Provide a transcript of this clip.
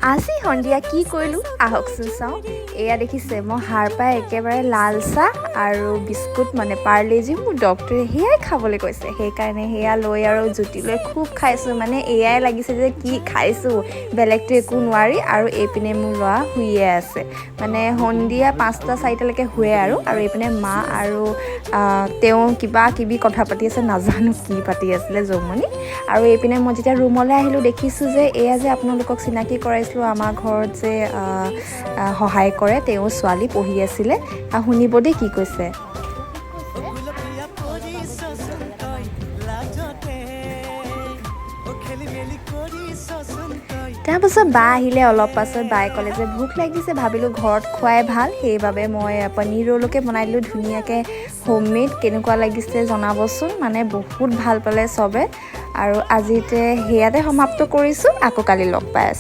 আজি সন্ধিয়া কি কৰিলোঁ আহকচোন চাওঁ। এয়া দেখিছে মই সাৰ পাই একেবাৰে লাল চাহ আৰু বিস্কুট মানে পাৰ্লেজি মোৰ ডক্টৰে সেয়াই খাবলৈ কৈছে, সেইকাৰণে সেয়া লৈ আৰু জুতি লৈ খুব খাইছোঁ। মানে এয়াই লাগিছে যে কি খাইছোঁ, বেলেগটো একো নোৱাৰি। আৰু এইপিনে মোৰ ল'ৰা শুইয়ে আছে, মানে সন্ধিয়া 5টা 4টালৈকে শুৱে আৰু এইপিনে মা আৰু তেওঁ কিবা কিবি কথা পাতি আছে, নাজানো কি পাতি আছিলে জমনি। আৰু এইপিনে মই যেতিয়া ৰুমলৈ আহিলোঁ দেখিছোঁ যে এয়া যে আপোনালোকক চিনাকি কৰাইছিলোঁ আমাৰ ঘৰত যে সহায় কৰে, তেওঁ ছোৱালী পঢ়ি আছিলে। শুনিব দেই কি কৈছে। তাৰপাছত বা আহিলে অলপ পাছত, বাই ক'লে যে ভোক লাগিছে, ভাবিলোঁ ঘৰত খোৱাই ভাল, সেইবাবে মই পনীৰ ৰ'লকে বনাই দিলোঁ ধুনীয়াকৈ হোমমেড। কেনেকুৱা লাগিছে জনাবচোন, মানে বহুত ভাল পালে চবে। আৰু আজিতে সেয়াতে সমাপ্ত কৰিছোঁ, আকৌ কালি লগ পাই আছোঁ।